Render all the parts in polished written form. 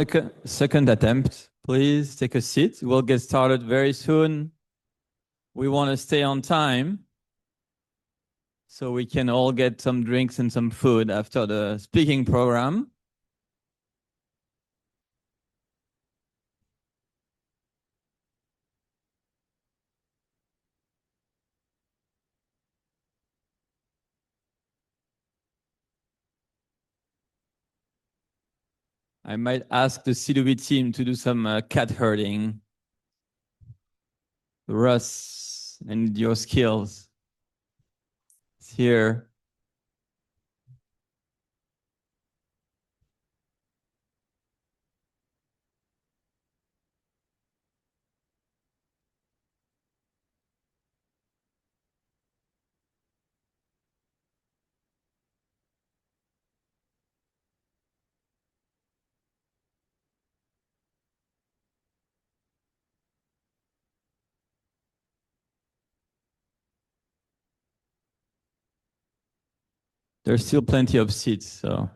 Second attempt, please take a seat. We'll get started very soon. We want to stay on time so we can all get some drinks and some food after the speaking program. I might ask the C2V team to do some cat herding. Russ, and your skills. It's here. There's still plenty of seats, so.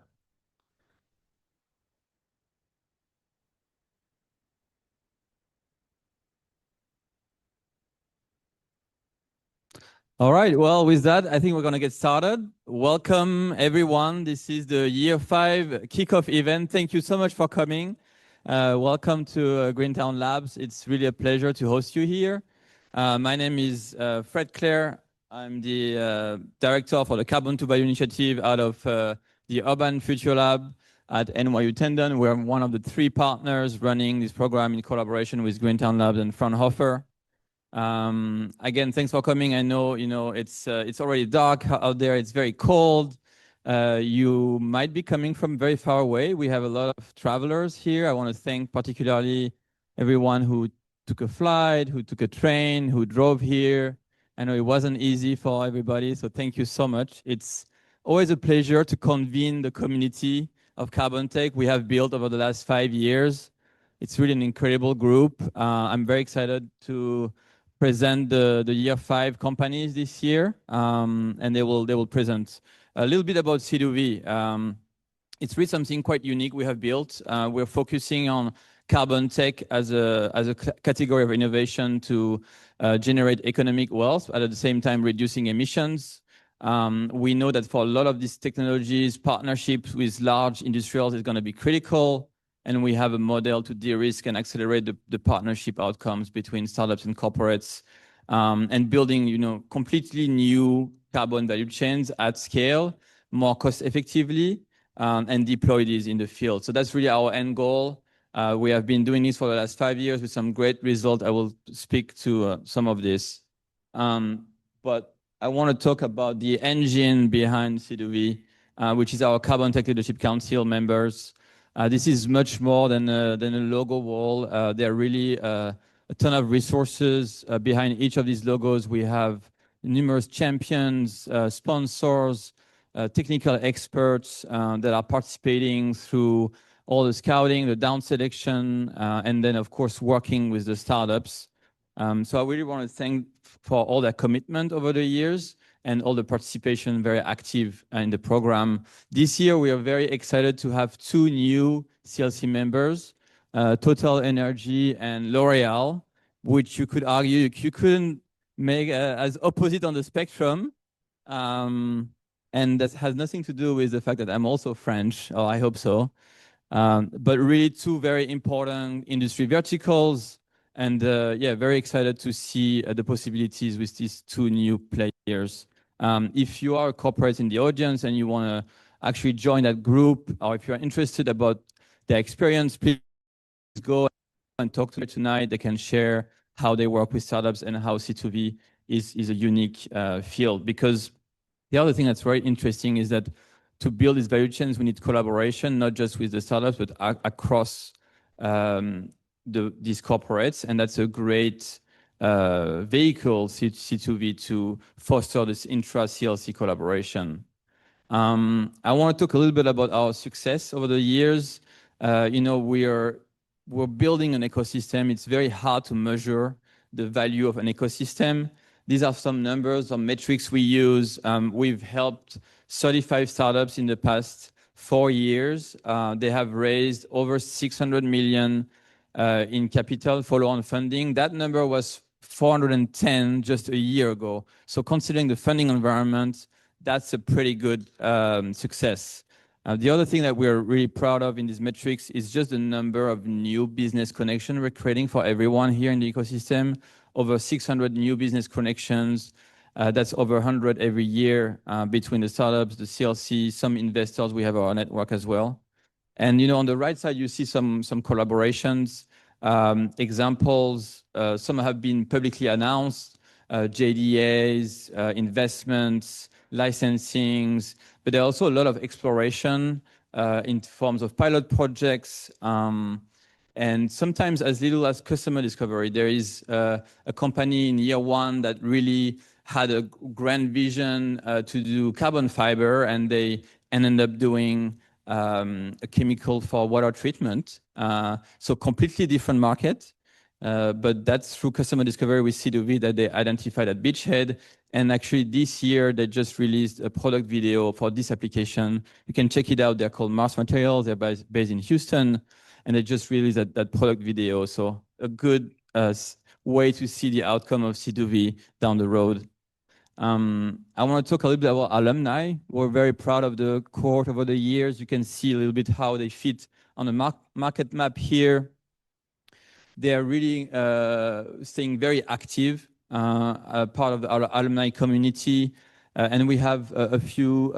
All right, well, with that, I think we're going to get started. Welcome, everyone. This is the Year 5 Kickoff event. Thank you so much for coming. Welcome to Greentown Labs. It's really a pleasure to host you here. My name is Fred Clerc. I'm the director for the Carbontech Initiative out of the Arbon Future Lab at NYU Tandon. We're one of the 3 partners running this program in collaboration with Greentown Labs and Fraunhofer. Again, thanks for coming. I know, it's already dark out there. It's very cold. You might be coming from very far away. We have a lot of travelers here. I want to thank particularly everyone who took a flight, who took a train, who drove here. I know it wasn't easy for everybody, so thank you so much. It's always a pleasure to convene the community of Carbontech we have built over the last 5 years. It's really an incredible group. I'm very excited to present the Year 5 companies this year, and they will present a little bit about C2V. It's really something quite unique we have built. We're focusing on Carbontech as a category of innovation to generate economic wealth, but at the same time reducing emissions. We know that for a lot of these technologies, partnerships with large industrials is going to be critical. And we have a model to de-risk and accelerate the partnership outcomes between startups and corporates, and building, completely new carbon value chains at scale, more cost effectively, and deploy these in the field. So that's really our end goal. We have been doing this for the last 5 years with some great results. I will speak to some of this. But I want to talk about the engine behind C2V, which is our Carbontech Leadership Council members. This is much more than a logo wall. There are really a ton of resources behind each of these logos. We have numerous champions, sponsors, technical experts that are participating through all the scouting, the down selection, and then, of course, working with the startups. So I really want to thank for all their commitment over the years and all the participation, very active in the program. This year, we are very excited to have 2 new CLC members, Total Energy and L'Oreal, which you could argue you couldn't make as opposite on the spectrum. And that has nothing to do with the fact that I'm also French, or I hope so. But really 2 very important industry verticals. And very excited to see the possibilities with these 2 new players. If you are a corporate in the audience and you want to actually join that group, or if you're interested about their experience, please go and talk to them tonight. They can share how they work with startups and how C2V is a unique field. Because the other thing that's very interesting is that to build these value chains, we need collaboration, not just with the startups, but across these corporates. And that's a great vehicle, C2V, to foster this intra-CLC collaboration. I want to talk a little bit about our success over the years. We're building an ecosystem. It's very hard to measure the value of an ecosystem. These are some numbers or metrics we use. We've helped 35 startups in the past 4 years. They have raised over 600 million in capital follow-on funding. That number was 410 just a year ago. So considering the funding environment, that's a pretty good success. The other thing that we're really proud of in these metrics is just the number of new business connections we're creating for everyone here in the ecosystem. Over 600 new business connections. That's over 100 every year between the startups, the CLC, some investors. We have our network as well. And on the right side, you see some collaborations, examples. Some have been publicly announced, JDAs, investments, licensings, but there are also a lot of exploration in forms of pilot projects. And sometimes as little as customer discovery. There is a company in year one that really had a grand vision to do carbon fiber, and they ended up doing a chemical for water treatment. So completely different market. But that's through customer discovery with C2V that they identified at Beachhead. And actually this year, they just released a product video for this application. You can check it out. They're called Mars Materials. They're based in Houston. And they just released that product video. So a good way to see the outcome of C2V down the road. I want to talk a little bit about alumni. We're very proud of the cohort over the years. You can see a little bit how they fit on the market map here. They are really staying very active, part of our alumni community. And we have a few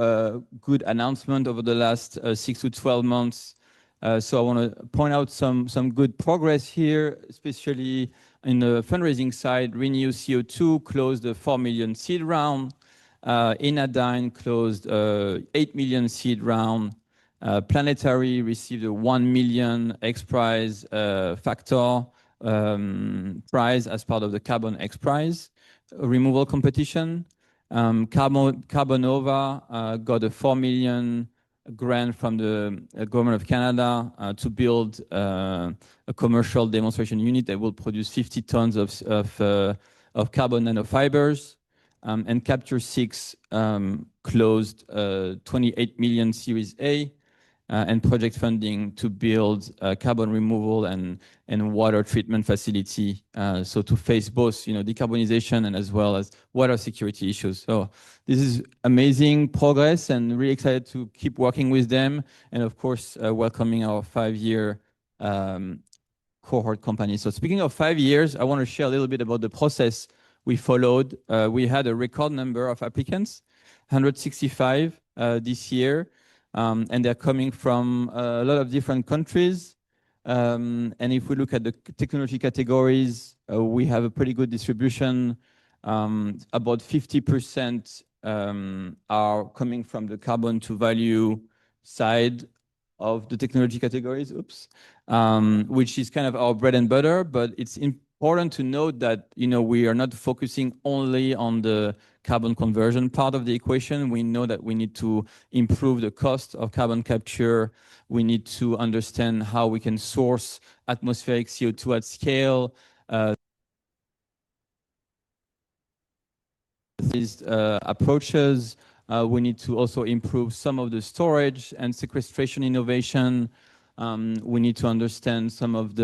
good announcements over the last 6 to 12 months. So I want to point out some good progress here, especially in the fundraising side. Renew CO2 closed a 4 million seed round. Inadyne closed 8 million seed round. Planetary received a 1 million X Prize factor prize as part of the Carbon X Prize removal competition. Carbonova got a 4 million grant from the government of Canada to build a commercial demonstration unit that will produce 50 tons of carbon nanofibers. And Capture 6 closed 28 million Series A and project funding to build a carbon removal and water treatment facility. So to face both decarbonization and as well as water security issues. So this is amazing progress and really excited to keep working with them. And of course, welcoming our 5-year cohort company. So speaking of 5 years, I want to share a little bit about the process we followed. We had a record number of applicants, 165 this year. And they're coming from a lot of different countries. And if we look at the technology categories, we have a pretty good distribution. About 50% are coming from the carbon to value side of the technology categories, which is kind of our bread and butter. But it's important to note that we are not focusing only on the carbon conversion part of the equation. We know that we need to improve the cost of carbon capture. We need to understand how we can source atmospheric CO2 at scale. These approaches, we need to also improve some of the storage and sequestration innovation. We need to understand some of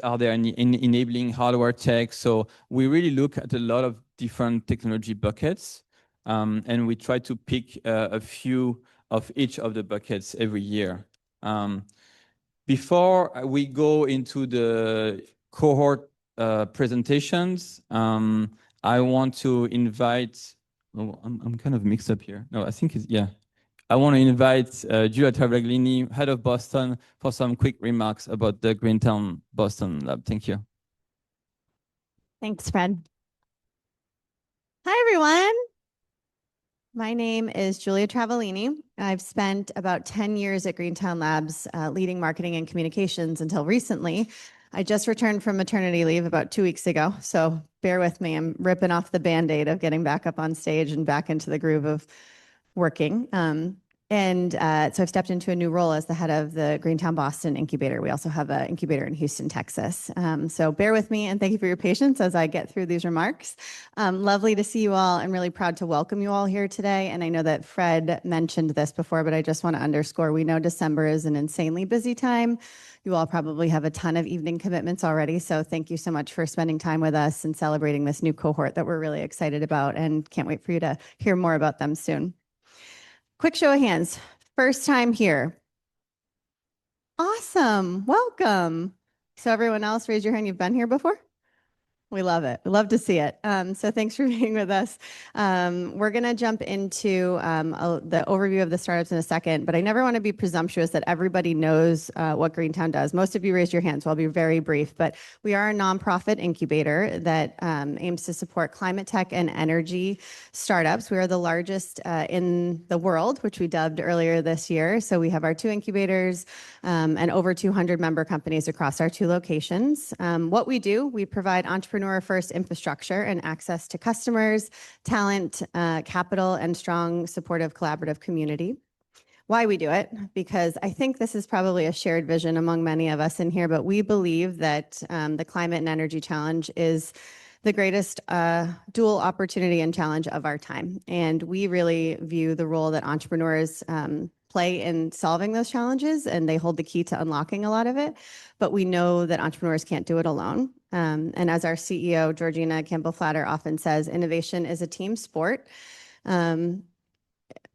are there any enabling hardware tech? So we really look at a lot of different technology buckets, and we try to pick a few of each of the buckets every year. Before we go into the cohort presentations, I want to invite, I'm kind of mixed up here. No, I think I want to invite Julia Travaglini, head of Boston, for some quick remarks about the Greentown Boston lab. Thank you. Thanks, Fred. Hi, everyone. My name is Julia Travaglini. I've spent about 10 years at Greentown Labs leading marketing and communications until recently. I just returned from maternity leave about 2 weeks ago, so bear with me. I'm ripping off the Band-Aid of getting back up on stage and back into the groove of working. So I've stepped into a new role as the head of the Greentown Boston incubator. We also have an incubator in Houston, Texas. So bear with me and thank you for your patience as I get through these remarks. Lovely to see you all. I'm really proud to welcome you all here today. And I know that Fred mentioned this before, but I just want to underscore, we know December is an insanely busy time. You all probably have a ton of evening commitments already. So thank you so much for spending time with us and celebrating this new cohort that we're really excited about and can't wait for you to hear more about them soon. Quick show of hands. First time here. Awesome. Welcome. So everyone else, raise your hand. You've been here before? We love it. We love to see it. So thanks for being with us. We're going to jump into the overview of the startups in a second, but I never want to be presumptuous that everybody knows what Greentown does. Most of you raised your hands, so I'll be very brief, but we are a nonprofit incubator that aims to support climate tech and energy startups. We are the largest in the world, which we dubbed earlier this year. So we have our 2 incubators and over 200 member companies across our 2 locations. What we do, we provide entrepreneur-first infrastructure and access to customers, talent, capital, and strong, supportive, collaborative community. Why we do it? Because I think this is probably a shared vision among many of us in here, but we believe that the climate and energy challenge is the greatest dual opportunity and challenge of our time. And we really view the role that entrepreneurs play in solving those challenges, and they hold the key to unlocking a lot of it. But we know that entrepreneurs can't do it alone. And as our CEO, Georgina Campbell-Flatter, often says, innovation is a team sport. I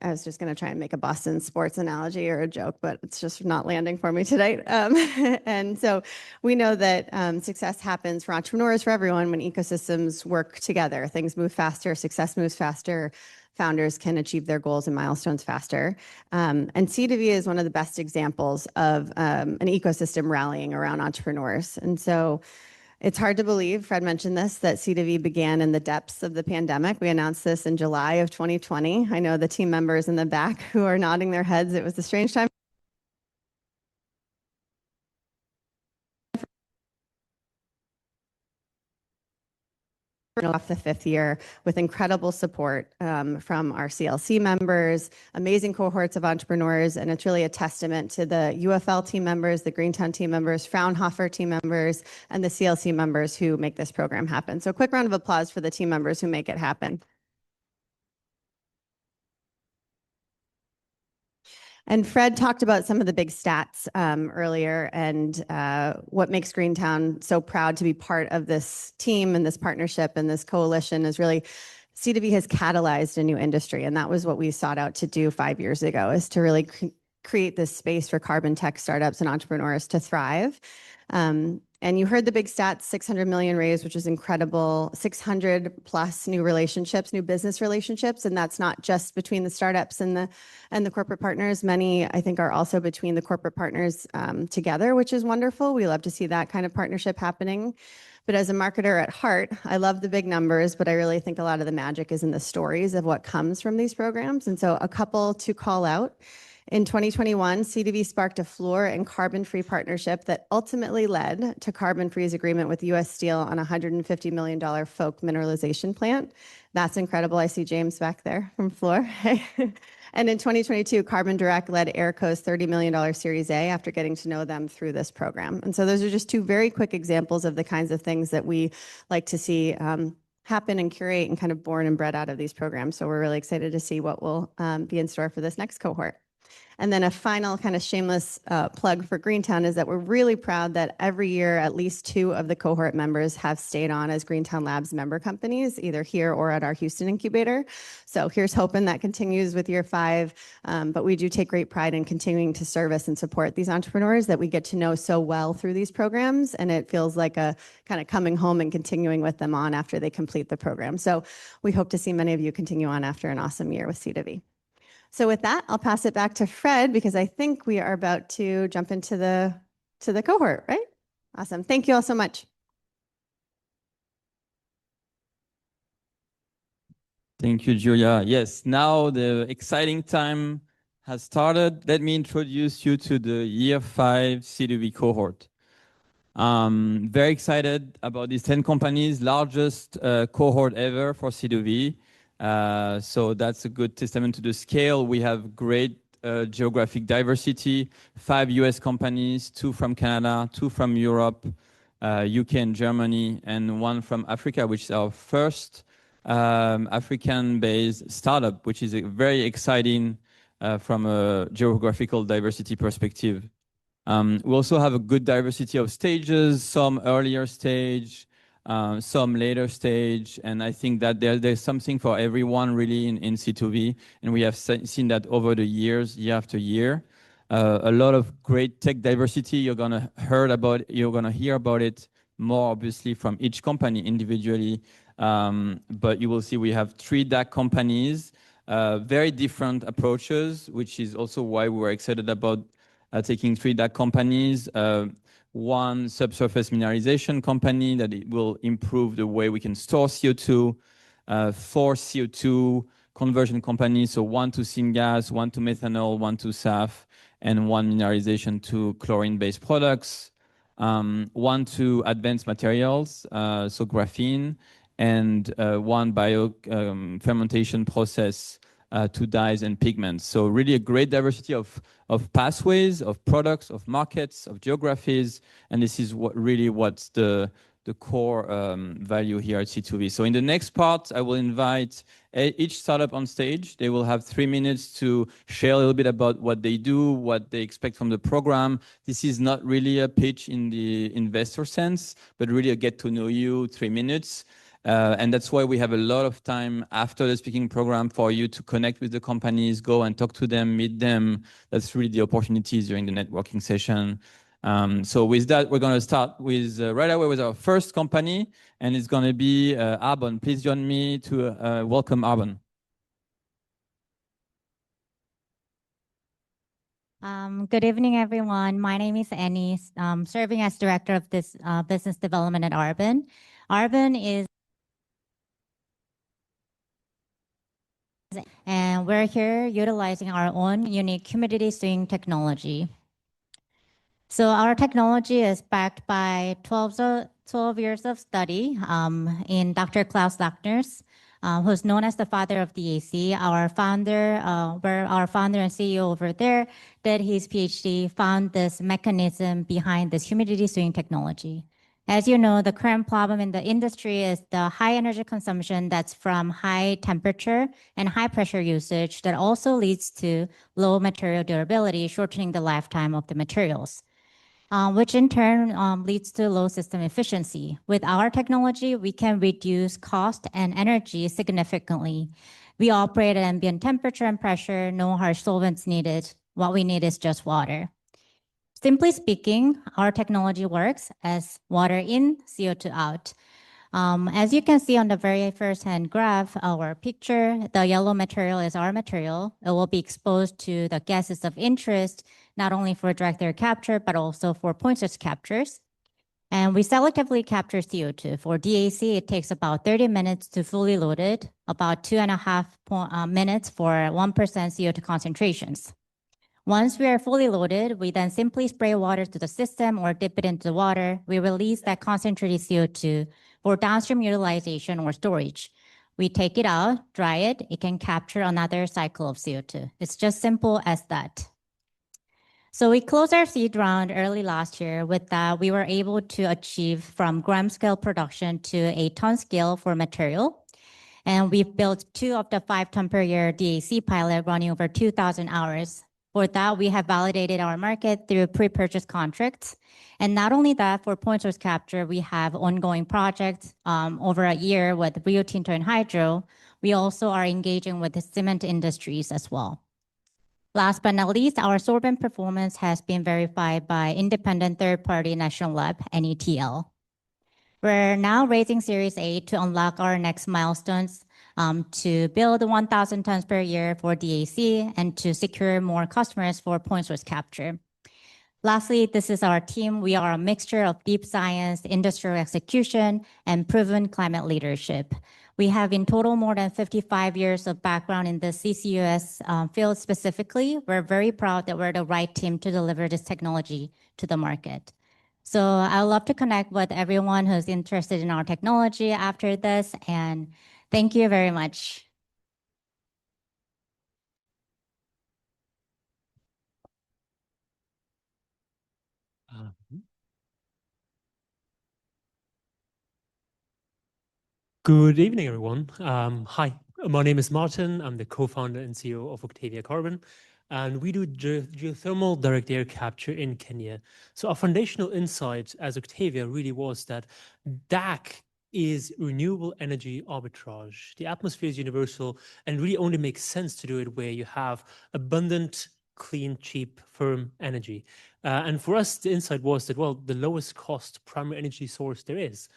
was just going to try and make a Boston sports analogy or a joke, but it's just not landing for me today. And so we know that success happens for entrepreneurs, for everyone, when ecosystems work together. Things move faster, success moves faster, founders can achieve their goals and milestones faster. And C2V is one of the best examples of an ecosystem rallying around entrepreneurs. And so it's hard to believe, Fred mentioned this, that C2V began in the depths of the pandemic. We announced this in July of 2020. I know the team members in the back who are nodding their heads. It was a strange time. Off the 5th year with incredible support from our CLC members, amazing cohorts of entrepreneurs, and it's really a testament to the UFL team members, the Greentown team members, Fraunhofer team members, and the CLC members who make this program happen. So a quick round of applause for the team members who make it happen. And Fred talked about some of the big stats earlier and what makes Greentown so proud to be part of this team and this partnership and this coalition is really C2V has catalyzed a new industry. And that was what we sought out to do 5 years ago, is to really create this space for Carbontech startups and entrepreneurs to thrive. And you heard the big stats, 600 million raised, which is incredible, 600 plus new relationships, new business relationships. And that's not just between the startups and the corporate partners. Many, I think, are also between the corporate partners together, which is wonderful. We love to see that kind of partnership happening. But as a marketer at heart, I love the big numbers, but I really think a lot of the magic is in the stories of what comes from these programs. And so a couple to call out. In 2021, C2V sparked a fluor and carbon-free partnership that ultimately led to carbon-free's agreement with U.S. Steel on a $150 million folk mineralization plant. That's incredible. I see James back there from Fluor. And in 2022, Carbon Direct led Airco's $30 million Series A after getting to know them through this program. And so those are just 2 very quick examples of the kinds of things that we like to see happen and curate and kind of born and bred out of these programs. So we're really excited to see what will be in store for this next cohort. And then a final kind of shameless plug for Greentown is that we're really proud that every year at least 2 of the cohort members have stayed on as Greentown Labs member companies, either here or at our Houston incubator. So here's hoping that continues with year 5. But we do take great pride in continuing to service and support these entrepreneurs that we get to know so well through these programs. And it feels like a kind of coming home and continuing with them on after they complete the program. So we hope to see many of you continue on after an awesome year with C2V. So with that, I'll pass it back to Fred because I think we are about to jump into the cohort, right? Awesome. Thank you all so much. Thank you, Julia. Yes, now the exciting time has started. Let me introduce you to the year 5 C2V cohort. Very excited about these 10 companies, largest cohort ever for C2V. So that's a good testament to the scale. We have great geographic diversity, 5 US companies, 2 from Canada, 2 from Europe, UK and Germany, and 1 from Africa, which is our first African-based startup, which is very exciting from a geographical diversity perspective. We also have a good diversity of stages, some earlier stage, some later stage, and I think that there's something for everyone really in C2V, and we have seen that over the years, year after year. A lot of great tech diversity. You're gonna hear about it more obviously from each company individually, but you will see we have 3 DAC companies, very different approaches, which is also why we were excited about taking 3 DAC companies. 1 subsurface mineralization company that it will improve the way we can store CO2, 4 CO2 conversion companies, so 1 to syngas, 1 to methanol, 1 to SAF, and 1 mineralization to chlorine-based products, 1 to advanced materials, so graphene, and 1 bio fermentation process to dyes and pigments. So really a great diversity of pathways, of products, of markets, of geographies, and this is what's the core value here at C2V. So in the next part, I will invite each startup on stage. They will have 3 minutes to share a little bit about what they do, what they expect from the program. This is not really a pitch in the investor sense, but really a get to know you 3 minutes. And that's why we have a lot of time after the speaking program for you to connect with the companies, go and talk to them, meet them. That's really the opportunities during the networking session. So with that, we're going to start with right away with our first company, and it's going to be Arbon. Please join me to welcome Arbon. Good evening, everyone. My name is Annie, serving as Director of this Business Development at Arbon. Arbon is, and we're here utilizing our own unique humidity swing technology. So our technology is backed by 12 years of study in Dr. Klaus Lackner's, who's known as the father of DAC. Our founder and CEO over there did his PhD, found this mechanism behind this humidity swing technology. As you know, the current problem in the industry is the high energy consumption that's from high temperature and high pressure usage that also leads to low material durability, shortening the lifetime of the materials, which in turn leads to low system efficiency. With our technology, we can reduce cost and energy significantly. We operate at ambient temperature and pressure, no harsh solvents needed. What we need is just water. Simply speaking, our technology works as water in, CO2 out. As you can see on the very first hand graph, our picture, the yellow material is our material. It will be exposed to the gases of interest, not only for direct air capture, but also for point source captures. And we selectively capture CO2. For DAC, it takes about 30 minutes to fully load it, about 2.5 minutes for 1% CO2 concentrations. Once we are fully loaded, we then simply spray water to the system or dip it into the water. We release that concentrated CO2 for downstream utilization or storage. We take it out, dry it, it can capture another cycle of CO2. It's just simple as that. So we closed our seed round early last year. With that, we were able to achieve from gram scale production to a ton scale for material. And we've built 2 of the 5 ton per year DAC pilot running over 2,000 hours. For that, we have validated our market through pre-purchase contracts. And not only that, for point source capture, we have ongoing projects over a year with Rio Tinto and Hydro. We also are engaging with the cement industries as well. Last but not least, our sorbent performance has been verified by independent third-party national lab, NETL. We're now raising Series A to unlock our next milestones, to build 1,000 tons per year for DAC and to secure more customers for point source capture. Lastly, this is our team. We are a mixture of deep science, industrial execution, and proven climate leadership. We have in total more than 55 years of background in the CCUS field specifically. We're very proud that we're the right team to deliver this technology to the market. So I'd love to connect with everyone who's interested in our technology after this, and thank you very much. Good evening, everyone. Hi, my name is Martin. I'm the co-founder and CEO of Octavia Carbon, and we do geothermal direct air capture in Kenya. So our foundational insight as Octavia really was that DAC is renewable energy arbitrage. The atmosphere is universal and really only makes sense to do it where you have abundant, clean, cheap, firm energy. And for us, the insight was that, well, the lowest cost primary energy source there is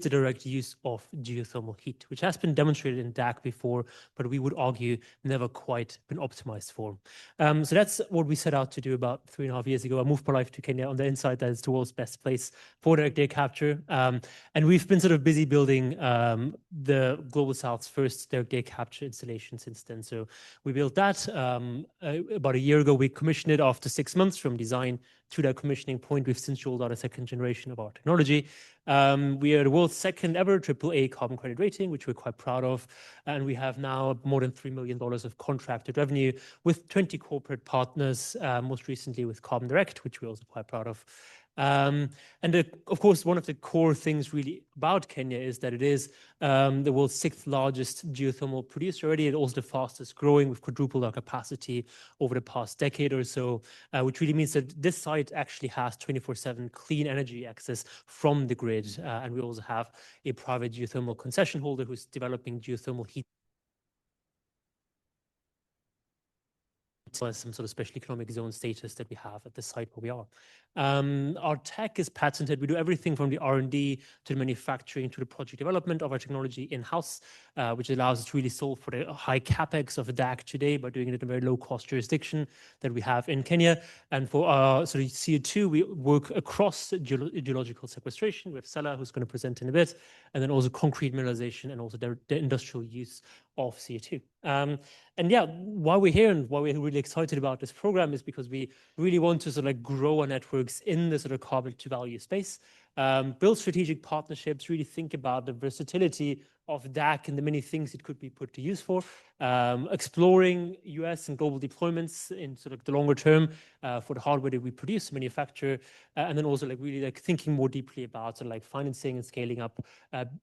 the direct use of geothermal heat, which has been demonstrated in DAC before, but we would argue never quite been optimized for. So that's what we set out to do about 3.5 years ago. I moved my life to Kenya on the insight that it's the world's best place for direct air capture. And we've been sort of busy building the Global South's first direct air capture installation since then. So we built that about a year ago. We commissioned it after 6 months from design to that commissioning point. We've since rolled out a second generation of our technology. We are the world's second ever AAA carbon credit rating, which we're quite proud of. And we have now more than $3 million of contracted revenue with 20 corporate partners, most recently with Carbon Direct, which we're also quite proud of. Of course, one of the core things really about Kenya is that it is the world's 6th largest geothermal producer already, and also the fastest growing. We've quadrupled our capacity over the past decade or so, which really means that this site actually has 24/7 clean energy access from the grid. And we also have a private geothermal concession holder who's developing geothermal heat some sort of special economic zone status that we have at the site where we are. Our tech is patented. We do everything from the R&D to the manufacturing to the project development of our technology in-house, which allows us to really solve for the high capex of DAC today by doing it in a very low-cost jurisdiction that we have in Kenya. And for our sort of CO2, we work across geological sequestration. We have Cella, who's going to present in a bit, and then also concrete mineralization and also the industrial use of CO2. And yeah, why we're here and why we're really excited about this program is because we really want to sort of like grow our networks in the sort of carbon to value space, build strategic partnerships, really think about the versatility of DAC and the many things it could be put to use for, exploring US and global deployments in sort of the longer term for the hardware that we produce, manufacture, and then also like really like thinking more deeply about sort of like financing and scaling up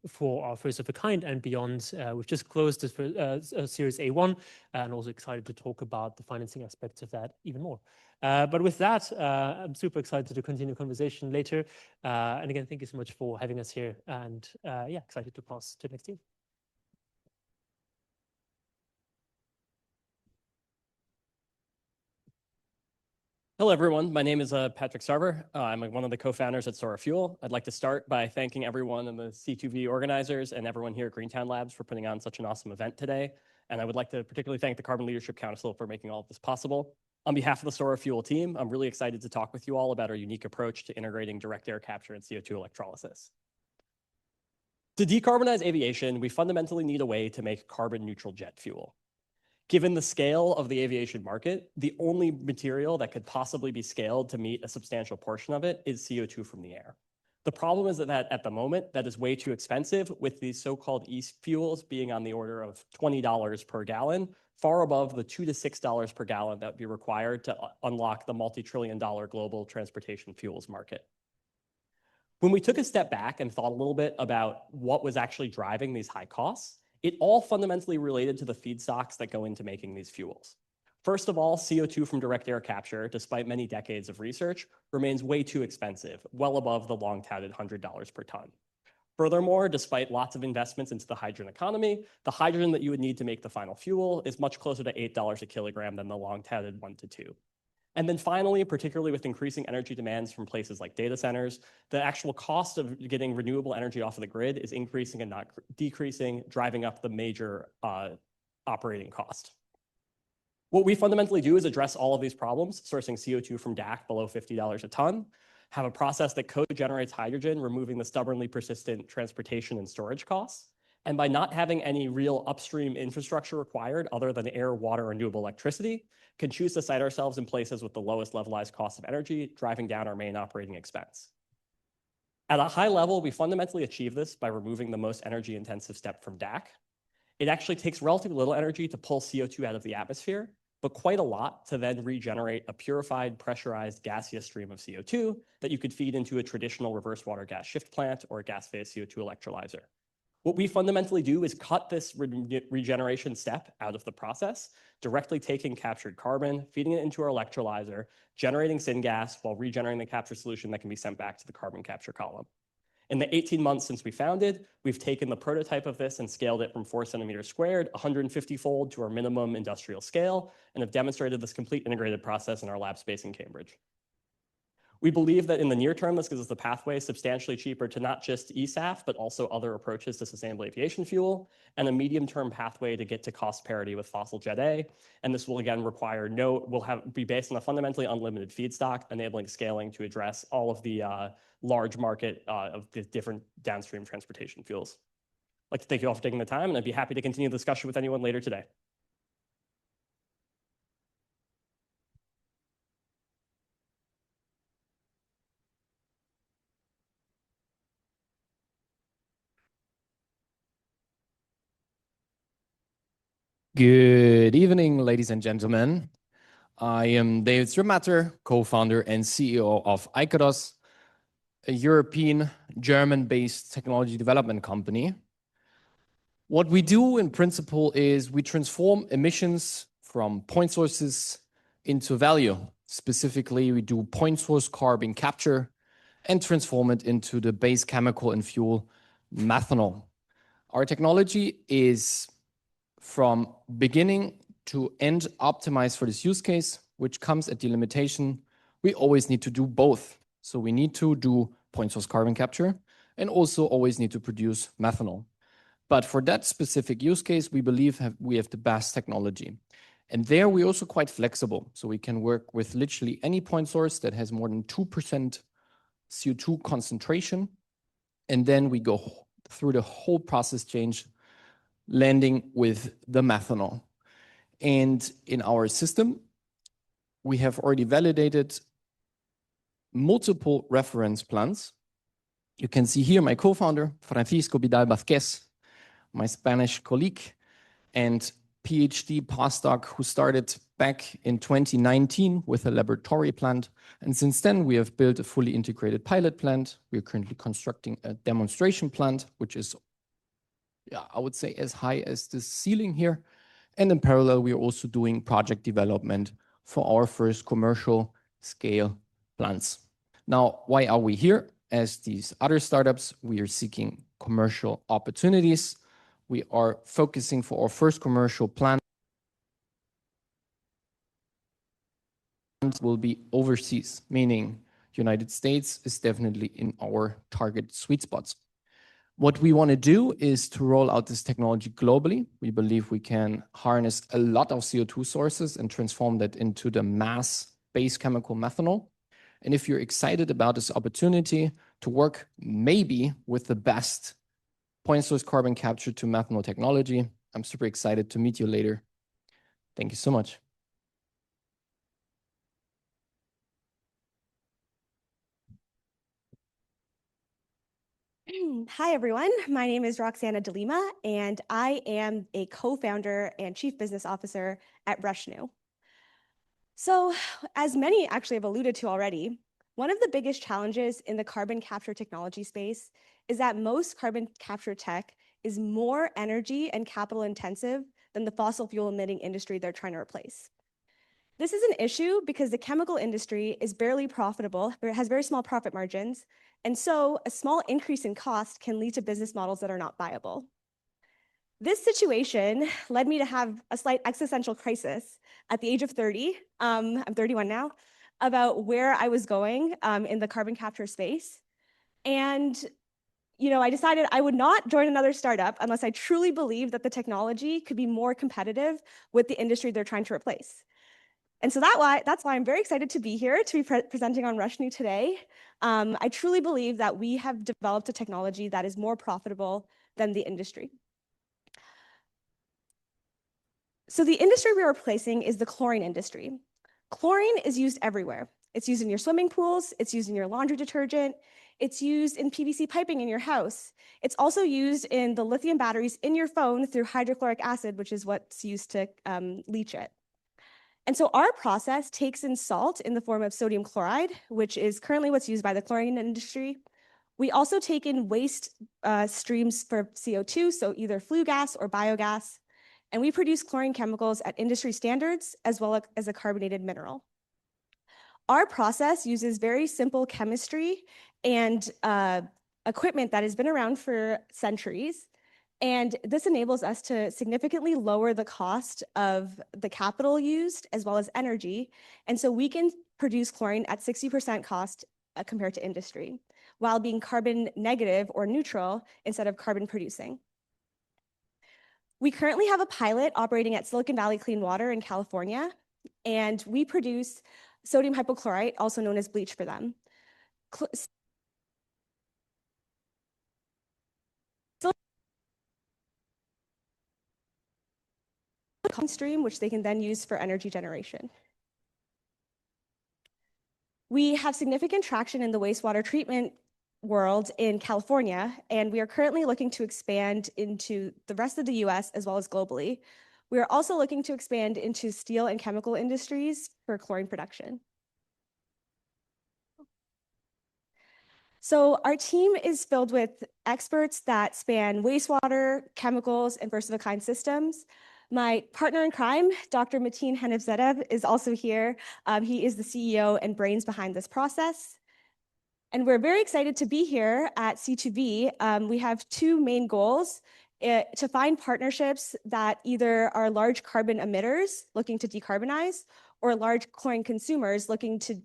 for our first of a kind and beyond. We've just closed this Series A1 and also excited to talk about the financing aspects of that even more. But with that, I'm super excited to continue the conversation later. And again, thank you so much for having us here. And yeah, excited to pass to the next team. Hello, everyone. My name is Patrick Sarver. I'm one of the co-founders at Sora Fuel. I'd like to start by thanking everyone in the C2V organizers and everyone here at Greentown Labs for putting on such an awesome event today. And I would like to particularly thank the Carbon Leadership Council for making all of this possible. On behalf of the Sora Fuel team, I'm really excited to talk with you all about our unique approach to integrating direct air capture and CO2 electrolysis. To decarbonize aviation, we fundamentally need a way to make carbon neutral jet fuel. Given the scale of the aviation market, the only material that could possibly be scaled to meet a substantial portion of it is CO2 from the air. The problem is that at the moment, that is way too expensive, with these so-called e-fuels being on the order of $20 per gallon, far above the $2 to $6 per gallon that would be required to unlock the multi-trillion-dollar global transportation fuels market. When we took a step back and thought a little bit about what was actually driving these high costs, it all fundamentally related to the feedstocks that go into making these fuels. First of all, CO2 from direct air capture, despite many decades of research, remains way too expensive, well above the long-touted $100 per ton. Furthermore, despite lots of investments into the hydrogen economy, the hydrogen that you would need to make the final fuel is much closer to $8 a kilogram than the long-touted 1 to 2. And then finally, particularly with increasing energy demands from places like data centers, the actual cost of getting renewable energy off of the grid is increasing and not decreasing, driving up the major operating cost. What we fundamentally do is address all of these problems, sourcing CO2 from DAC below $50 a ton, have a process that co-generates hydrogen, removing the stubbornly persistent transportation and storage costs. And by not having any real upstream infrastructure required other than air, water, renewable electricity, can choose to site ourselves in places with the lowest levelized cost of energy, driving down our main operating expense. At a high level, we fundamentally achieve this by removing the most energy intensive step from DAC. It actually takes relatively little energy to pull CO2 out of the atmosphere, but quite a lot to then regenerate a purified, pressurized, gaseous stream of CO2 that you could feed into a traditional reverse water gas shift plant or a gas phase CO2 electrolyzer. What we fundamentally do is cut this regeneration step out of the process, directly taking captured carbon, feeding it into our electrolyzer, generating syngas while regenerating the capture solution that can be sent back to the carbon capture column. In the 18 months since we founded, we've taken the prototype of this and scaled it from 4 centimeters squared, 150-fold to our minimum industrial scale, and have demonstrated this complete integrated process in our lab space in Cambridge. We believe that in the near term, this gives us a pathway substantially cheaper to not just eSAF, but also other approaches to sustainable aviation fuel, and a medium-term pathway to get to cost parity with fossil Jet A. And this will again require be based on a fundamentally unlimited feedstock, enabling scaling to address all of the large market of the different downstream transportation fuels. I'd like to thank you all for taking the time, and I'd be happy to continue the discussion with anyone later today. Good evening, ladies and gentlemen. I am David Stripmatter, co-founder and CEO of Icados, a European, German-based technology development company. What we do in principle is we transform emissions from point sources into value. Specifically, we do point source carbon capture and transform it into the base chemical and fuel methanol. Our technology is from beginning to end optimized for this use case, which comes at the limitation we always need to do both. So we need to do point source carbon capture and also always need to produce methanol. But for that specific use case, we believe we have the best technology. And there we're also quite flexible. So we can work with literally any point source that has more than 2% CO2 concentration. And then we go through the whole process change, landing with the methanol. And in our system, we have already validated multiple reference plants. You can see here my co-founder, Francisco Vidal Vázquez, my Spanish colleague and PhD postdoc who started back in 2019 with a laboratory plant. And since then, we have built a fully integrated pilot plant. We are currently constructing a demonstration plant, which is, I would say, as high as the ceiling here. And in parallel, we are also doing project development for our first commercial scale plants. Now, why are we here? As these other startups, we are seeking commercial opportunities. We are focusing for our first commercial plant will be overseas, meaning United States is definitely in our target sweet spots. What we want to do is to roll out this technology globally. We believe we can harness a lot of CO2 sources and transform that into the mass base chemical methanol. And if you're excited about this opportunity to work maybe with the best point source carbon capture to methanol technology, I'm super excited to meet you later. Thank you so much. Hi, everyone. My name is Roxana de Lima, and I am a co-founder and chief business officer at Rushnu. So, as many actually have alluded to already, one of the biggest challenges in the carbon capture technology space is that most carbon capture tech is more energy and capital intensive than the fossil fuel emitting industry they're trying to replace. This is an issue because the chemical industry is barely profitable, or it has very small profit margins, and so a small increase in cost can lead to business models that are not viable. This situation led me to have a slight existential crisis at the age of 30, I'm 31 now, about where I was going in the carbon capture space. And I decided I would not join another startup unless I truly believed that the technology could be more competitive with the industry they're trying to replace. And so that's why I'm very excited to be here, to be presenting on Rushnu today. I truly believe that we have developed a technology that is more profitable than the industry. So the industry we're replacing is the chlorine industry. Chlorine is used everywhere. It's used in your swimming pools, it's used in your laundry detergent, it's used in PVC piping in your house. It's also used in the lithium batteries in your phone through hydrochloric acid, which is what's used to leach it. And so our process takes in salt in the form of sodium chloride, which is currently what's used by the chlorine industry. We also take in waste streams for CO2, so either flue gas or biogas, and we produce chlorine chemicals at industry standards as well as a carbonated mineral. Our process uses very simple chemistry and equipment that has been around for centuries. And this enables us to significantly lower the cost of the capital used as well as energy. And so we can produce chlorine at 60% cost compared to industry, while being carbon negative or neutral instead of carbon producing. We currently have a pilot operating at Silicon Valley Clean Water in California, and we produce sodium hypochlorite, also known as bleach for them. Stream, which they can then use for energy generation. We have significant traction in the wastewater treatment world in California, and we are currently looking to expand into the rest of the US as well as globally. We are also looking to expand into steel and chemical industries for chlorine production. So our team is filled with experts that span wastewater, chemicals, and first-of-a-kind systems. My partner in crime, Dr. Mateen Hanifzadeh, is also here. He is the CEO and brains behind this process. And we're very excited to be here at C2V. We have two main goals: to find partnerships that either are large carbon emitters looking to decarbonize, or large chlorine consumers looking to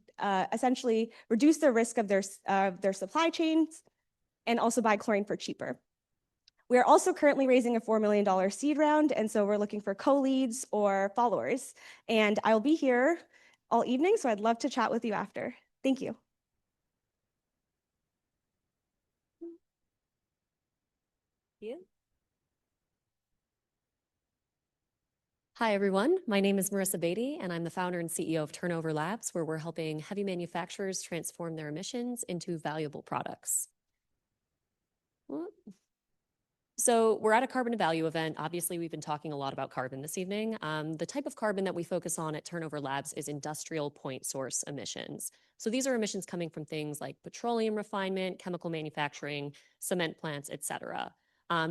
essentially reduce the risk of their supply chains and also buy chlorine for cheaper. We are also currently raising a $4 million seed round, and so we're looking for co-leads or followers. And I'll be here all evening, so I'd love to chat with you after. Thank you. Hi, everyone. My name is Marissa Beatty, and I'm the founder and CEO of Turnover Labs, where we're helping heavy manufacturers transform their emissions into valuable products. So we're at a carbon to value event. Obviously, we've been talking a lot about carbon this evening. The type of carbon that we focus on at Turnover Labs is industrial point source emissions. So these are emissions coming from things like petroleum refinement, chemical manufacturing, cement plants, et cetera.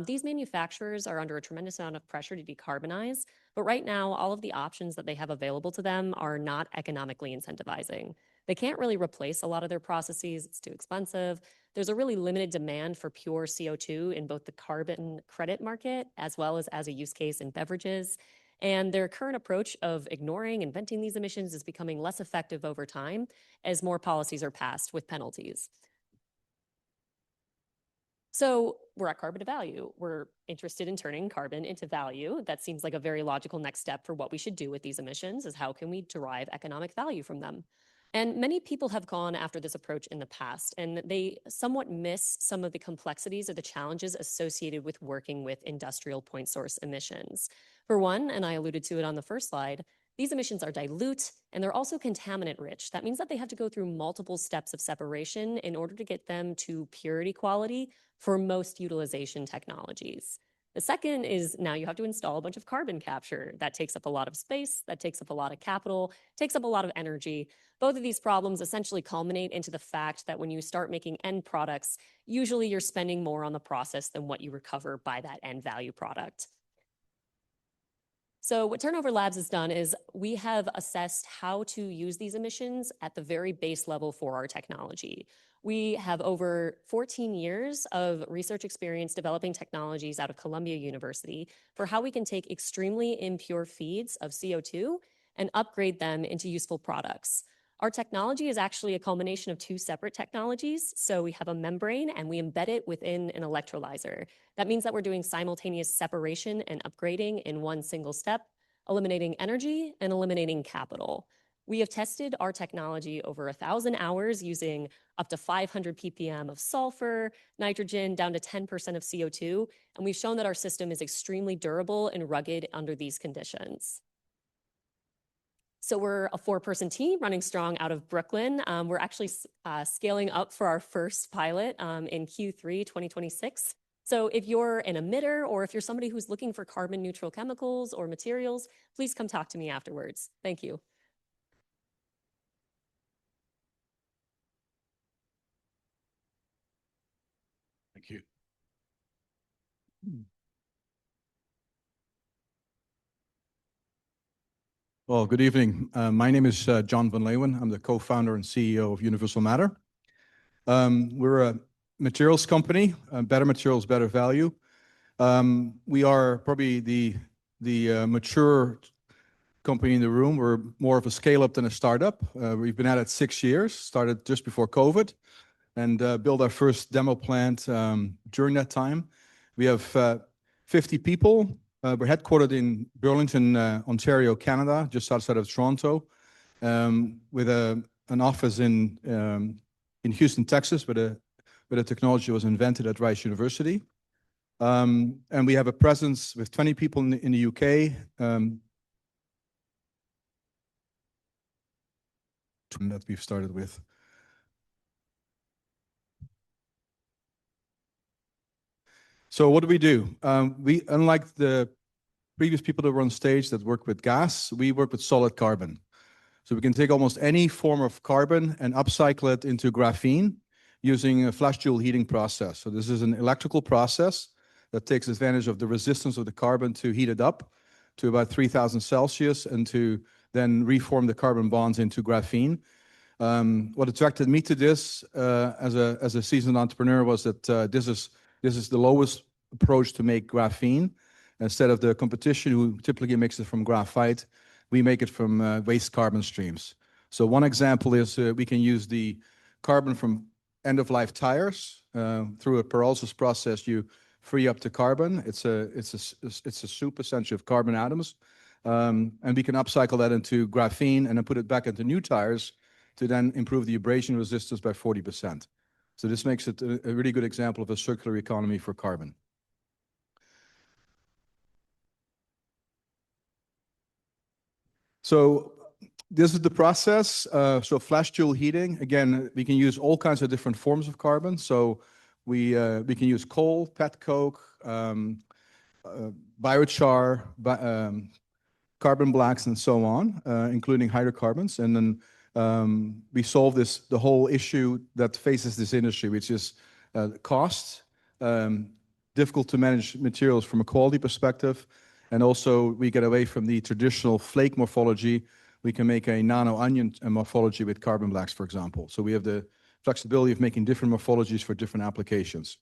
These manufacturers are under a tremendous amount of pressure to decarbonize, but right now, all of the options that they have available to them are not economically incentivizing. They can't really replace a lot of their processes. It's too expensive. There's a really limited demand for pure CO2 in both the carbon credit market as well as a use case in beverages. And their current approach of ignoring and venting these emissions is becoming less effective over time as more policies are passed with penalties. So we're at carbon to value. We're interested in turning carbon into value. That seems like a very logical next step for what we should do with these emissions, is how can we derive economic value from them? And many people have gone after this approach in the past, and they somewhat miss some of the complexities or the challenges associated with working with industrial point source emissions. For one, and I alluded to it on the first slide, these emissions are dilute and they're also contaminant rich. That means that they have to go through multiple steps of separation in order to get them to purity quality for most utilization technologies. The second is now you have to install a bunch of carbon capture. That takes up a lot of space, that takes up a lot of capital, takes up a lot of energy. Both of these problems essentially culminate into the fact that when you start making end products, usually you're spending more on the process than what you recover by that end value product. So what Turnover Labs has done is we have assessed how to use these emissions at the very base level for our technology. We have over 14 years of research experience developing technologies out of Columbia University for how we can take extremely impure feeds of CO2 and upgrade them into useful products. Our technology is actually a culmination of two separate technologies. So we have a membrane and we embed it within an electrolyzer. That means that we're doing simultaneous separation and upgrading in one single step, eliminating energy and eliminating capital. We have tested our technology over 1,000 hours using up to 500 ppm of sulfur, nitrogen, down to 10% of CO2, and we've shown that our system is extremely durable and rugged under these conditions. So we're a 4-person team running strong out of Brooklyn. We're actually scaling up for our first pilot in Q3 2026. So if you're an emitter or if you're somebody who's looking for carbon neutral chemicals or materials, please come talk to me afterwards. Thank you. Well, good evening. My name is John Van Leeuwen. I'm the co-founder and CEO of Universal Matter. We're a materials company, better materials, better value. We are probably the mature company in the room. We're more of a scale-up than a startup. We've been at it 6 years, started just before COVID, and built our first demo plant during that time. We have 50 people. We're headquartered in Burlington, Ontario, Canada, just outside of Toronto, with an office in Houston, Texas, where the technology was invented at Rice University. And we have a presence with 20 people in the UK. That we've started with. So what do? We, unlike the previous people that were on stage that work with gas, we work with solid carbon. So we can take almost any form of carbon and upcycle it into graphene using a flash Joule heating process. So this is an electrical process that takes advantage of the resistance of the carbon to heat it up to about 3000 Celsius and to then reform the carbon bonds into graphene. What attracted me to this as a seasoned entrepreneur was that this is the lowest approach to make graphene. Instead of the competition who typically makes it from graphite, we make it from waste carbon streams. So one example is we can use the carbon from end-of-life tires. Through a pyrolysis process, you free up the carbon. It's a soup essentially of carbon atoms. And we can upcycle that into graphene and then put it back into new tires to then improve the abrasion resistance by 40%. So this makes it a really good example of a circular economy for carbon. So this is the process. So flash Joule heating, again, we can use all kinds of different forms of carbon. So we can use coal, petcoke, biochar, carbon blacks, and so on, including hydrocarbons. And then we solve the whole issue that faces this industry, which is cost, difficult to manage materials from a quality perspective. And also we get away from the traditional flake morphology. We can make a nano-onion morphology with carbon blacks, for example. So we have the flexibility of making different morphologies for different applications.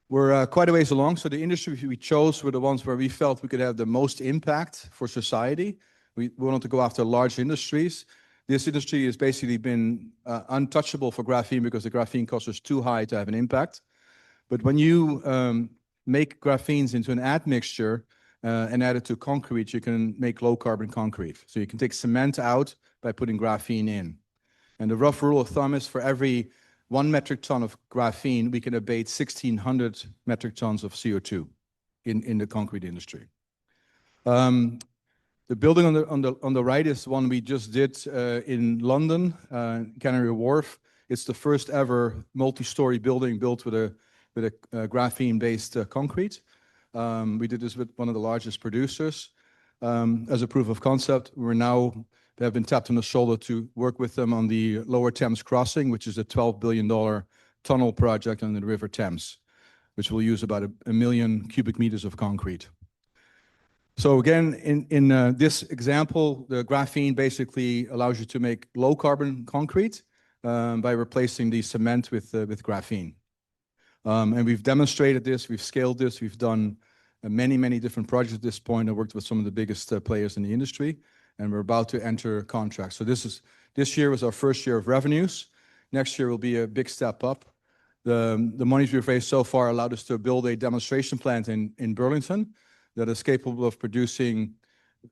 We're quite a ways along. So the industry we chose were the ones where we felt we could have the most impact for society. We wanted to go after large industries. This industry has basically been untouchable for graphene because the graphene cost is too high to have an impact. But when you make graphenes into an admixture and add it to concrete, you can make low carbon concrete. So you can take cement out by putting graphene in. And the rough rule of thumb is for every 1 metric ton of graphene, we can abate 1,600 metric tons of CO2 in the concrete industry. The building on the right is one we just did in London, Canary Wharf. It's the first ever multi-story building built with a graphene-based concrete. We did this with one of the largest producers as a proof of concept. They have been tapped on the shoulder to work with them on the Lower Thames Crossing, which is a $12 billion tunnel project under the River Thames, which will use about a million cubic meters of concrete. So again, in this example, the graphene basically allows you to make low carbon concrete by replacing the cement with graphene. And we've demonstrated this, we've scaled this, we've done many different projects at this point. I worked with some of the biggest players in the industry, and we're about to enter contracts. So this year was our first year of revenues. Next year will be a big step up. The monies we've raised so far allowed us to build a demonstration plant in Burlington that is capable of producing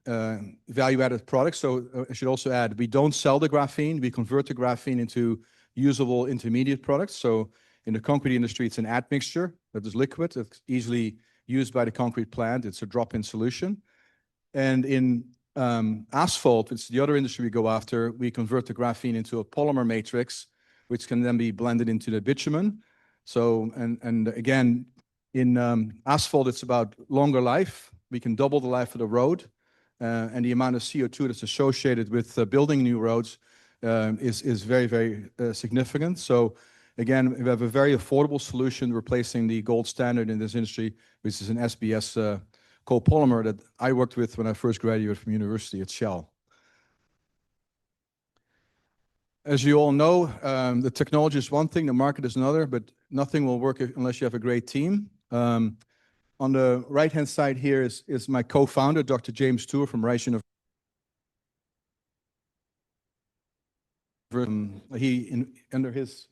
value-added products. So I should also add, we don't sell the graphene, we convert the graphene into usable intermediate products. So in the concrete industry, it's an admixture that is liquid. It's easily used by the concrete plant. It's a drop-in solution. And in asphalt, it's the other industry we go after. We convert the graphene into a polymer matrix, which can then be blended into the bitumen. So, and again, in asphalt, it's about longer life. We can double the life of the road. And the amount of CO2 that's associated with building new roads is very significant. So again, we have a very affordable solution replacing the gold standard in this industry, which is an SBS copolymer that I worked with when I first graduated from university at Shell. As you all know, the technology is one thing, the market is another, but nothing will work unless you have a great team. On the right-hand side here is my co-founder, Dr. James Tour from Rice University. Under his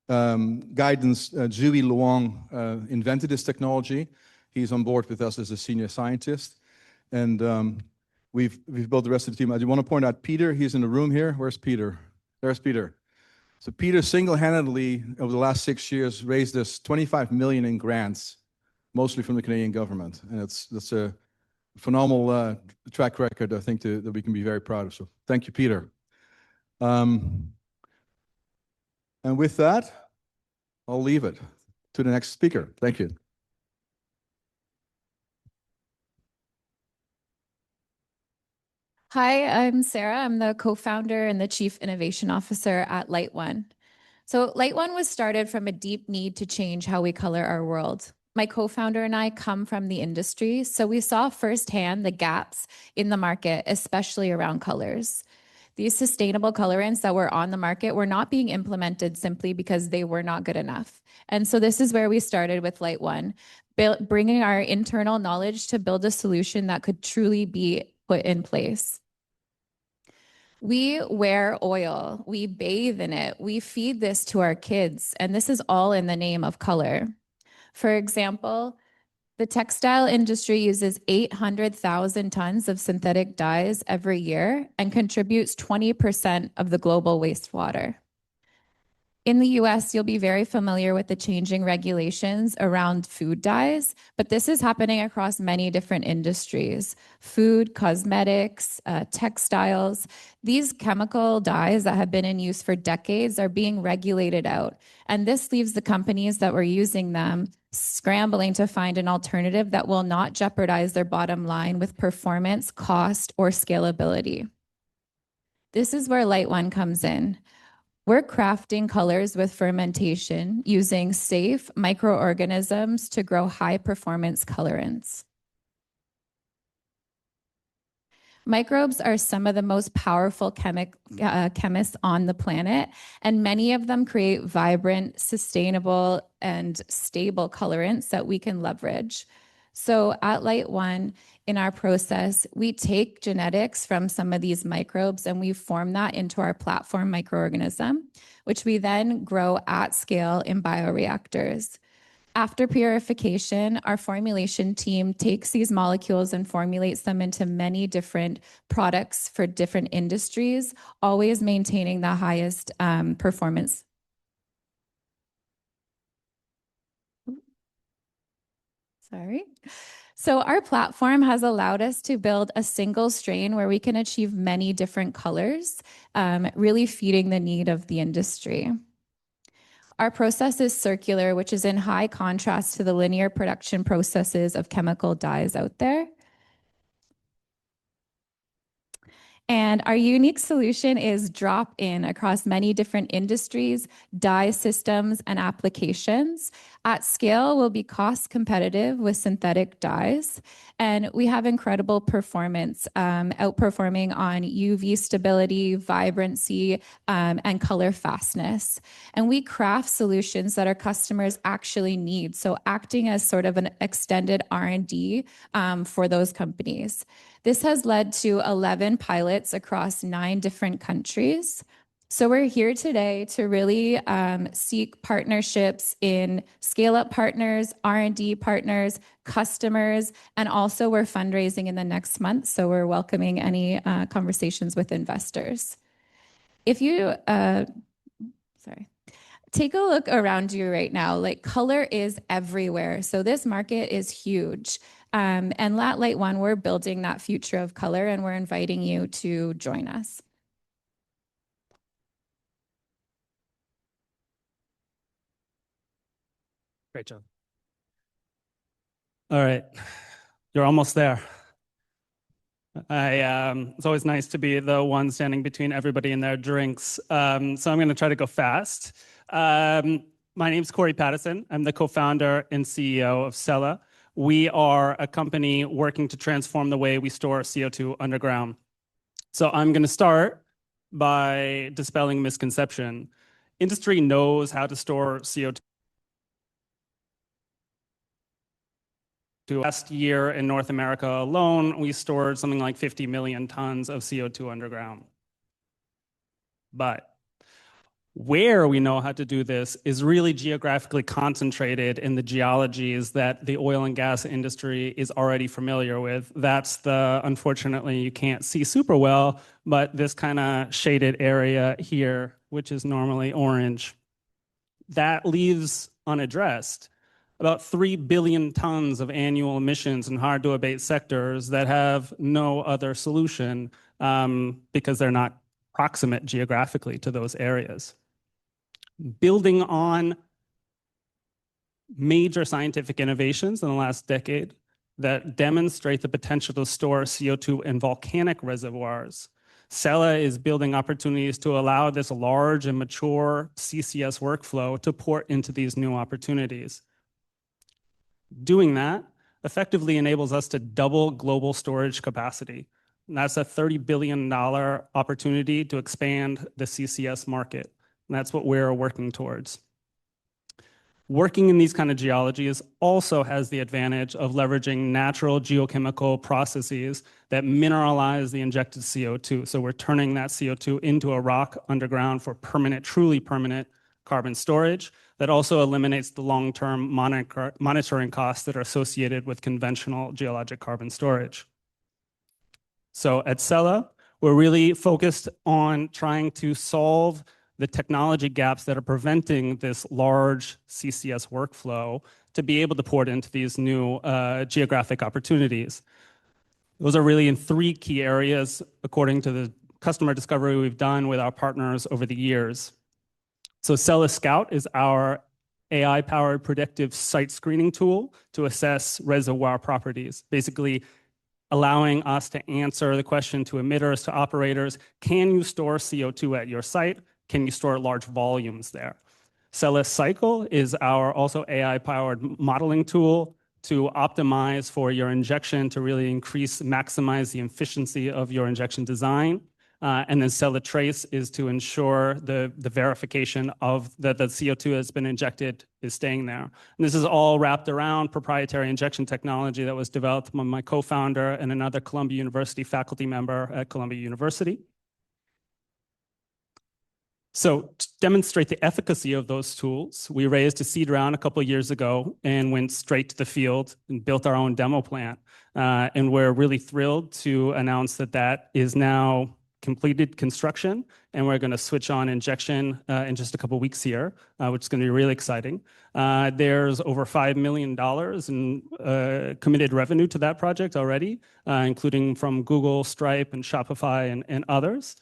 guidance, Zhui Luong invented this technology. He's on board with us as a senior scientist. And we've built the rest of the team. I do want to point out Peter, he's in the room here. Where's Peter? There's Peter. So Peter single-handedly, over the last 6 years, raised us 25 million in grants, mostly from the Canadian government. And that's a phenomenal track record, I think, that we can be very proud of. So thank you, Peter. And with that, I'll leave it to the next speaker. Thank you. Hi, I'm Sarah. I'm the co-founder and the Chief Innovation Officer at Light One. So Light One was started from a deep need to change how we color our world. My co-founder and I come from the industry, so we saw firsthand the gaps in the market, especially around colors. These sustainable colorants that were on the market were not being implemented simply because they were not good enough. And so this is where we started with Light One, bringing our internal knowledge to build a solution that could truly be put in place. We wear oil, we bathe in it, we feed this to our kids, and this is all in the name of color. For example, the textile industry uses 800,000 tons of synthetic dyes every year and contributes 20% of the global wastewater. In the US, you'll be very familiar with the changing regulations around food dyes, but this is happening across many different industries: food, cosmetics, textiles. These chemical dyes that have been in use for decades are being regulated out, and this leaves the companies that were using them scrambling to find an alternative that will not jeopardize their bottom line with performance, cost, or scalability. This is where Light One comes in. We're crafting colors with fermentation using safe microorganisms to grow high-performance colorants. Microbes are some of the most powerful chemists on the planet, and many of them create vibrant, sustainable, and stable colorants that we can leverage. So at Light One, in our process, we take genetics from some of these microbes and we form that into our platform microorganism, which we then grow at scale in bioreactors. After purification, our formulation team takes these molecules and formulates them into many different products for different industries, always maintaining the highest performance. Sorry. So our platform has allowed us to build a single strain where we can achieve many different colors, really feeding the need of the industry. Our process is circular, which is in high contrast to the linear production processes of chemical dyes out there. And our unique solution is drop-in across many different industries, dye systems, and applications. At scale, we'll be cost competitive with synthetic dyes, and we have incredible performance, outperforming on UV stability, vibrancy, and color fastness. And we craft solutions that our customers actually need, so acting as sort of an extended R&D for those companies. This has led to 11 pilots across 9 different countries. So we're here today to really seek partnerships in scale-up partners, R&D partners, customers, and also we're fundraising in the next month. So we're welcoming any conversations with investors. If you, take a look around you right now, like color is everywhere. So this market is huge. And at Light One, we're building that future of color and we're inviting you to join us. Great job. All right, you're almost there. It's always nice to be the one standing between everybody and their drinks. So I'm going to try to go fast. My name's Corey Pattison. I'm the co-founder and CEO of Cella. We are a company working to transform the way we store CO2 underground. So I'm going to start by dispelling misconception. Industry knows how to store CO2. Last year in North America alone, we stored something like 50 million tons of CO2 underground. But where we know how to do this is really geographically concentrated in the geologies that the oil and gas industry is already familiar with. That's the, unfortunately, you can't see super well, but this kind of shaded area here, which is normally orange. That leaves unaddressed about 3 billion tons of annual emissions in hard to abate sectors that have no other solution because they're not proximate geographically to those areas. Building on major scientific innovations in the last decade that demonstrate the potential to store CO2 in volcanic reservoirs, Cella is building opportunities to allow this large and mature CCS workflow to port into these new opportunities. Doing that effectively enables us to double global storage capacity. And that's a $30 billion opportunity to expand the CCS market. And that's what we're working towards. Working in these kind of geologies also has the advantage of leveraging natural geochemical processes that mineralize the injected CO2. So we're turning that CO2 into a rock underground for permanent, truly permanent carbon storage. That also eliminates the long-term monitoring costs that are associated with conventional geologic carbon storage. So at Cella, we're really focused on trying to solve the technology gaps that are preventing this large CCS workflow to be able to port into these new geographic opportunities. Those are really in 3 key areas, according to the customer discovery we've done with our partners over the years. So Cella Scout is our AI-powered predictive site screening tool to assess reservoir properties, basically allowing us to answer the question to emitters, to operators, can you store CO2 at your site? Can you store large volumes there? Cella Cycle is our also AI-powered modeling tool to optimize for your injection to really maximize the efficiency of your injection design. And then Cella Trace is to ensure the verification of that the CO2 that's been injected is staying there. And this is all wrapped around proprietary injection technology that was developed by my co-founder and another Columbia University faculty member at Columbia University. So to demonstrate the efficacy of those tools, we raised a seed round a couple of years ago and went straight to the field and built our own demo plant. And we're really thrilled to announce that that is now completed construction, and we're going to switch on injection in just a couple of weeks here, which is going to be really exciting. There's over $5 million in committed revenue to that project already, including from Google, Stripe, and Shopify, and others.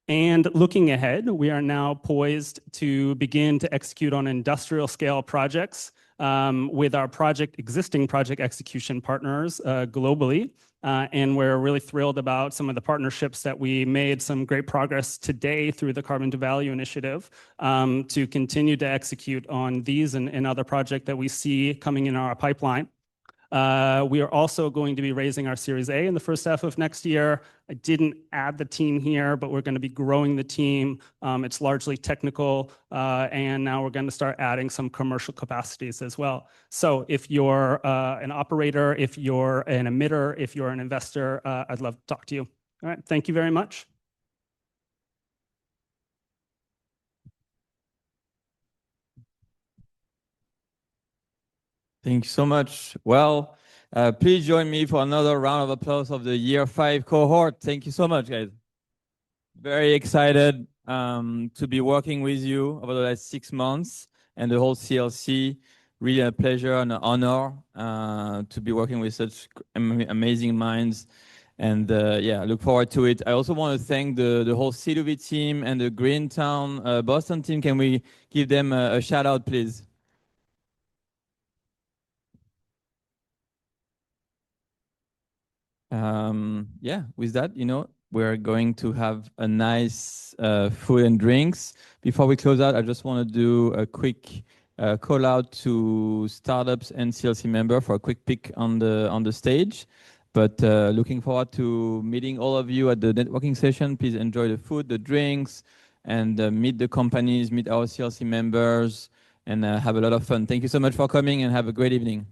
And looking ahead, we are now poised to begin to execute on industrial scale projects with our existing project execution partners globally. And we're really thrilled about some of the partnerships that we made some great progress today through the Carbon to Value Initiative to continue to execute on these and other projects that we see coming in our pipeline. We are also going to be raising our Series A in the first half of next year. I didn't add the team here, but we're going to be growing the team. It's largely technical, and now we're going to start adding some commercial capacities as well. So if you're an operator, if you're an emitter, if you're an investor, I'd love to talk to you. All right, thank you very much. Thank you so much. Well, please join me for another round of applause of the Year 5 cohort. Thank you so much, guys. Very excited to be working with you over the last 6 months and the whole CLC. Really a pleasure and an honor to be working with such amazing minds. And yeah, look forward to it. I also want to thank the whole C2V team and the Greentown Boston team. Can we give them a shout out, please? Yeah, with that, we're going to have a nice food and drinks. Before we close out, I just want to do a quick call out to startups and CLC member for a quick pick on the stage. But looking forward to meeting all of you at the networking session. Please enjoy the food, the drinks, and meet the companies, meet our CLC members, and have a lot of fun. Thank you so much for coming and have a great evening.